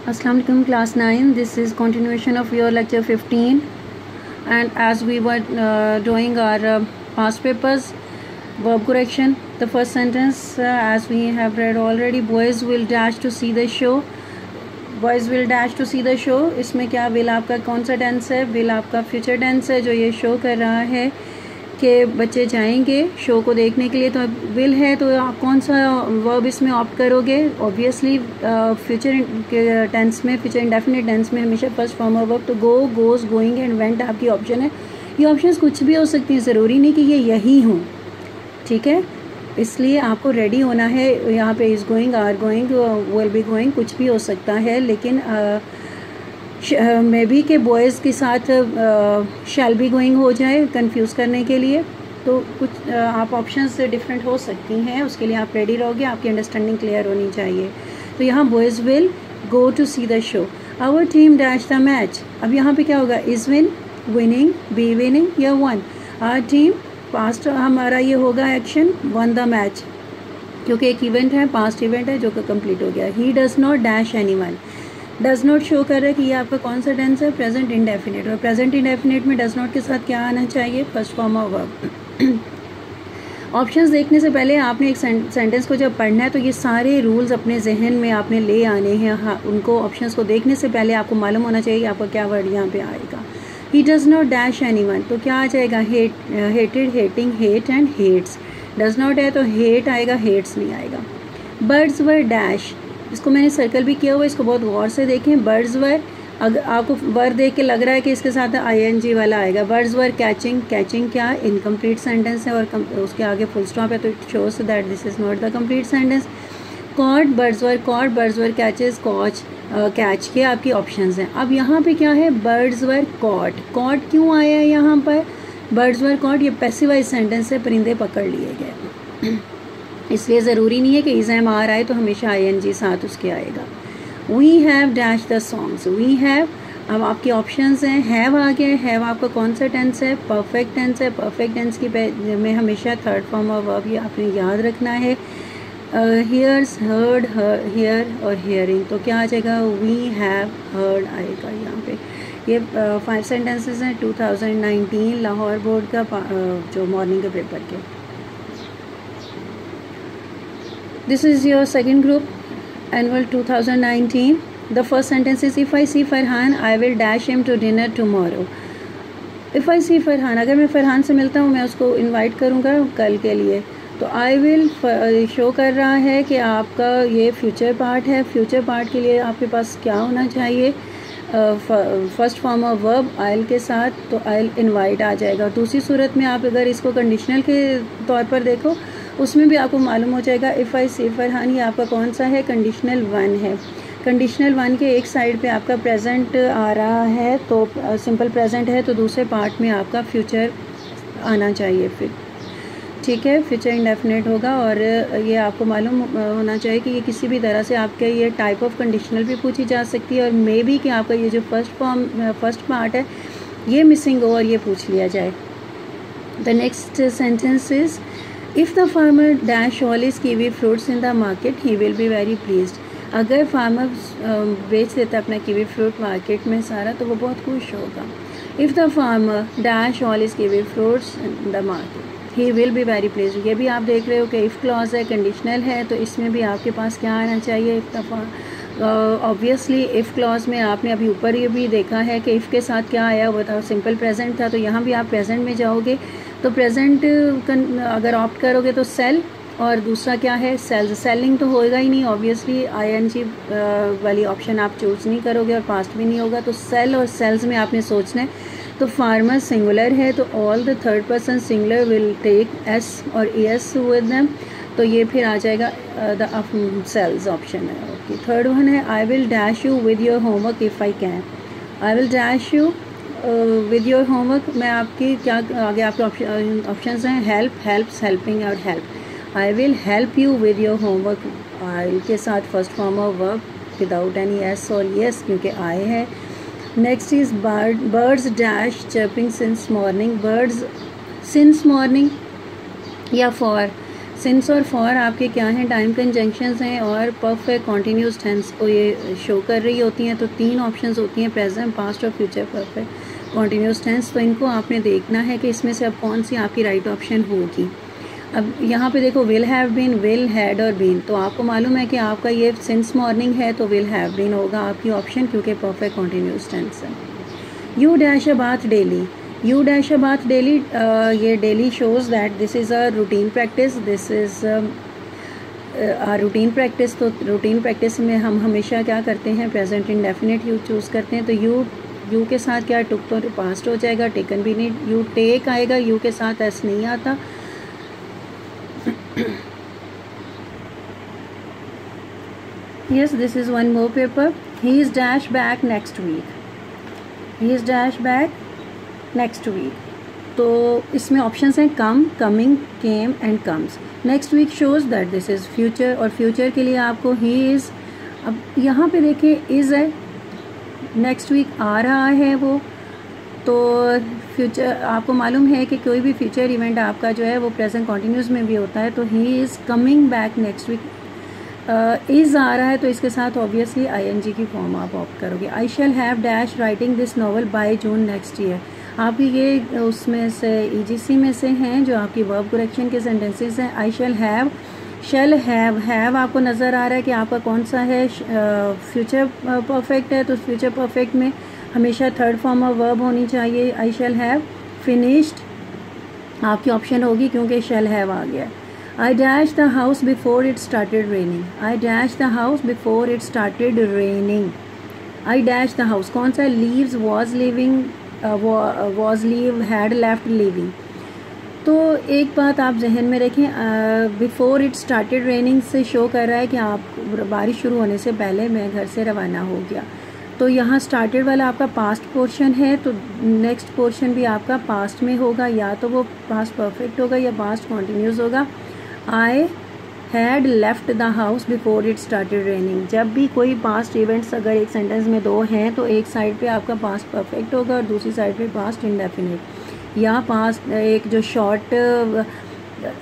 Assalamu alaikum class 9. This is continuation of your lecture 15, and as we were doing our past papers verb correction, the first sentence as we have read already, boys will dash to see the show. Boys will dash to see the show. इसमें क्या will आपका कौन सा tense है? will आपका future tense है जो ये शो कर रहा है कि बच्चे जाएंगे शो को देखने के लिए। तो विल है तो आप कौन सा वर्ब इसमें ऑप्ट करोगे? ऑब्वियसली फ्यूचर के टेंस में, फ्यूचर इंडेफिनिट टेंस में हमेशा फर्स्ट फॉर्म ऑफ वर्ब तो गो, गोज, गोइंग एंड वेंट आपकी ऑप्शन है। ये ऑप्शंस कुछ भी हो सकती है, ज़रूरी नहीं कि ये यही हों, ठीक है। इसलिए आपको रेडी होना है। यहाँ पे is going, are going, will be going, कुछ भी हो सकता है, लेकिन मे बी के बॉयज़ के साथ शैल बी गोइंग हो जाए कंफ्यूज करने के लिए। तो कुछ आप ऑप्शंस डिफरेंट हो सकती हैं, उसके लिए आप रेडी रहोगे, आपकी अंडरस्टैंडिंग क्लियर होनी चाहिए। तो यहाँ boys will go to see the show. Our team dash the match. अब यहाँ पे क्या होगा? Is win, winning, be winning या वन। आवर टीम पास्ट हमारा ये होगा एक्शन वन द मैच, क्योंकि एक इवेंट है, पास्ट इवेंट है जो कि कंप्लीट हो गया। ही does not dash any one. Does not show कर रहा है कि ये आपका कौन सा टेंस है? Present indefinite. और प्रेजेंट इंडेफिनिट में डज़ नॉट के साथ क्या आना चाहिए? First form of verb. Options देखने से पहले आपने एक सेंटेंस को जब पढ़ना है तो ये सारे रूल्स अपने जहन में आपने ले आने हैं। हाँ, उनको ऑप्शंस को देखने से पहले आपको मालूम होना चाहिए कि आपका क्या वर्ड यहाँ पे आएगा। He does not dash anyone, तो क्या आ जाएगा? Hated, hating, hate and hates. Does not है तो हेट आएगा, हेट्स नहीं आएगा। बर्ड्स वर डैश, इसको मैंने सर्कल भी किया हुआ, इसको बहुत गौर से देखें। बर्ड्स वर, अगर आपको वर देख के लग रहा है कि इसके साथ ING वाला आएगा। बर्ड्स वर कैचिंग, कैचिंग क्या इनकम्प्लीट सेंटेंस है और उसके आगे फुल स्टॉप है, तो it shows that this is not the complete sentence. Caught, birds were caught, birds were catches, caught, catch के आपकी ऑप्शंस हैं। अब यहाँ पे क्या है? Birds were cot. कॉट क्यों आया है यहाँ पर? बर्ड्स वर कॉट, ये पैसिवाइज सेंटेंस है, परिंदे पकड़ लिए गए। इसलिए ज़रूरी नहीं है कि इज़ आर आए तो हमेशा ING साथ उसके आएगा। We have dash the songs. We have, अब आपके ऑप्शंस हैं। हैव आ गया। हैव आपका कौन सा टेंस है? परफेक्ट टेंस है। परफेक्ट टेंस की में हमेशा थर्ड फॉर्म ऑफ वर्ब ये आपने याद रखना है। हियर्स, हर्ड, हियर और हियरिंग, तो क्या आ जाएगा? वी हैव हर्ड आएगा यहाँ पे। ये 5 सेंटेंसेस हैं 2019 लाहौर बोर्ड का जो मॉर्निंग के पेपर के। This is your second group, annual 2019. The first sentence is, if I see Farhan, I will dash him to dinner tomorrow. If I see Farhan, अगर मैं फरहान से मिलता हूँ, मैं उसको इनवाइट करूँगा कल के लिए, तो आई विल शो कर रहा है कि आपका ये फ्यूचर पार्ट है। फ्यूचर पार्ट के लिए आपके पास क्या होना चाहिए? फर्स्ट फॉर्म ऑफ वर्ब आइल के साथ, तो आइल इनवाइट आ जाएगा। दूसरी सूरत में आप अगर इसको कंडीशनल के तौर पर देखो, उसमें भी आपको मालूम हो जाएगा। इफ़ आई सी फरहान, ये आपका कौन सा है? कंडीशनल वन है। कंडीशनल वन के एक साइड पे आपका प्रेजेंट आ रहा है, तो सिंपल प्रेजेंट है, तो दूसरे पार्ट में आपका फ्यूचर आना चाहिए फिर, ठीक है। फ्यूचर इंडेफिनिट होगा। और ये आपको मालूम होना चाहिए कि ये किसी भी तरह से आपके ये टाइप ऑफ कंडीशनल भी पूछी जा सकती है, और मे बी कि आपका ये जो फर्स्ट पार्ट है ये मिसिंग हो और ये पूछ लिया जाए। The next sentence is, if the farmer dash all his kiwi fruits in the market he will be very pleased. अगर फार्मर बेच देता है अपना कीवी फ्रूट मार्केट में सारा, तो वो बहुत खुश होगा। If the farmer dash all his kiwi fruits in the market he will be very pleased. ये भी आप देख रहे हो कि इफ़ क्लॉज है, कंडीशनल है, तो इसमें भी आपके पास क्या आना चाहिए? If the obviously if clause में आपने अभी ऊपर ये भी देखा है कि इफ़ के साथ क्या आया हुआ था? सिंपल प्रेजेंट था, तो यहाँ भी आप प्रेजेंट में जाओगे तो प्रेजेंट अगर ऑप्ट करोगे तो सेल, और दूसरा क्या है? सेल्स। सेलिंग तो होएगा ही नहीं, ऑब्वियसली ING वाली ऑप्शन आप चूज़ नहीं करोगे और पास्ट भी नहीं होगा, तो सेल और सेल्स में आपने सोचना है। तो फार्मर सिंगुलर है, तो all the third person singular will take S और ES विद देम, तो ये फिर आ जाएगा द सेल्स ऑप्शन है। ओके, थर्ड वन है, I will dash you with your homework if I can. I will dash you with your homework, मैं आपकी क्या आगे आपके ऑप्शंस हैं? हेल्प, हेल्प्स, हेल्पिंग और help. I will help you with your homework, I के साथ first form of verb without any S और yes क्योंकि आई है। Next is birds dash chirping since morning. Birds since morning या for since और for आपके क्या हैं, टाइम कंजंक्शंस हैं और परफेक्ट कॉन्टीन्यूस टेंस को ये शो कर रही होती हैं। तो 3 ऑप्शंस होती हैं, प्रेजेंट, पास्ट और फ्यूचर परफेक्ट कॉन्टीन्यूस टेंस। तो इनको आपने देखना है कि इसमें से अब कौन सी आपकी राइट ऑप्शन होगी। अब यहाँ पे देखो will have been, will, had और बीन। तो आपको मालूम है कि आपका ये सिंस मॉर्निंग है तो विल हैव बीन होगा आपकी ऑप्शन, क्योंकि परफेक्ट कॉन्टीन्यूस टेंस है। You dash a bath daily, you dash a bath daily, ये daily shows that this is a routine practice, this is routine practice. तो routine practice में हम हमेशा क्या करते हैं, प्रेजेंट इंडेफिनिट यू चूज़ करते हैं। तो यू के साथ क्या टुक तो पास्ट हो जाएगा, टेकन भी नहीं, यू टेक आएगा, यू के साथ एस नहीं आता। Yes, this is one more paper. He is dash back next week. He is dash back next week. तो इसमें ऑप्शंस हैं come, coming, came and comes. Next week shows that this is future, और future के लिए आपको he is. अब यहाँ पे देखिए इज़ है, नेक्स्ट वीक आ रहा है वो, तो फ्यूचर आपको मालूम है कि कोई भी फ्यूचर इवेंट आपका जो है वो प्रेजेंट कॉन्टीन्यूस में भी होता है। तो he is coming back next week, is आ रहा है तो इसके साथ ऑब्वियसली आईएनजी की फॉर्म आप ऑप्ट करोगे। I shall have dash writing this novel by June next year. आपकी ये उसमें से ईजीसी में से हैं जो आपकी वर्ब करेक्शन के सेंटेंसेस हैं। आई शैल हैव आपको नज़र आ रहा है कि आपका कौन सा है, फ्यूचर परफेक्ट है, तो फ्यूचर परफेक्ट में हमेशा थर्ड फॉर्म ऑफ वर्ब होनी चाहिए। आई शैल हैव फिनिश्ड आपकी ऑप्शन होगी क्योंकि शैल हैव आ गया। I dashed the house before it started raining. I dashed the house before it started raining. I dashed the house कौन सा, leaves, was leaving, was leave, had left leaving। तो एक बात आप जहन में रखें, बिफोर इट स्टार्टेड रेनिंग से शो कर रहा है कि आप बारिश शुरू होने से पहले मैं घर से रवाना हो गया। तो यहाँ स्टार्टेड वाला आपका पास्ट पोर्शन है, तो नेक्स्ट पोर्शन भी आपका पास्ट में होगा, या तो वो पास्ट परफेक्ट होगा या पास्ट कॉन्टीन्यूस होगा। I had left the house before it started raining. जब भी कोई पास्ट इवेंट्स अगर एक सेंटेंस में 2 हैं तो एक साइड पे आपका पास्ट परफेक्ट होगा और दूसरी साइड पे पास्ट इंडेफिनिट, या पास्ट एक जो शॉर्ट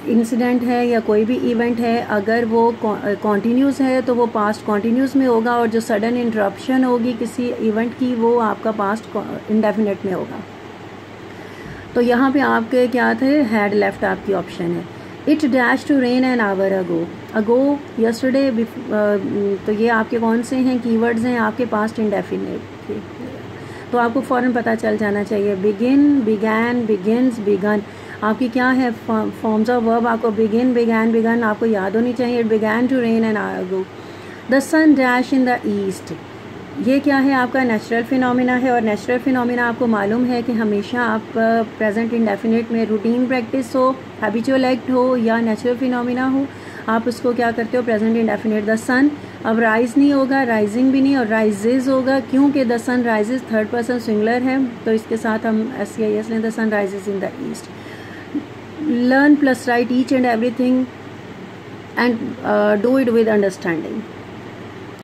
इंसिडेंट है या कोई भी इवेंट है अगर वो कॉन्टीन्यूस है तो वो पास्ट कॉन्टीन्यूस में होगा, और जो सडन इंटरप्शन होगी किसी इवेंट की वो आपका पास्ट इंडेफिनिट में होगा। तो यहाँ पे आपके क्या थे, हैड लेफ्ट आपकी ऑप्शन है। It dash to rain an hour ago yesterday, तो ये आपके कौन से हैं कीवर्ड्स हैं आपके पास्ट इंडेफिनिट के, तो आपको फ़ौरन पता चल जाना चाहिए। बिगिन, बिगैन, बिगिन्स, बिगन आपकी क्या है फॉर्म्स ऑफ वर्ब, आपको बिगिन, बिगैन, बिगन आपको याद होनी चाहिए। It began to rain an hour ago. The sun dash in the east, ये क्या है आपका नेचुरल फिनोमिना है, और नेचुरल फिनोमिना आपको मालूम है कि हमेशा आप प्रेजेंट इंडेफिनिट में रूटीन प्रैक्टिस हो, हैबिचुअल एक्ट हो या नेचुरल फिनोमिना हो, आप उसको क्या करते हो, प्रेजेंट इंडेफिनिट। द सन, अब राइज नहीं होगा, राइजिंग भी नहीं, और राइजेज होगा क्योंकि the sun rises third person singular है, तो इसके साथ हम SCIS लें, the sun rises in the east. Learn plus write each and everything and do it with understanding.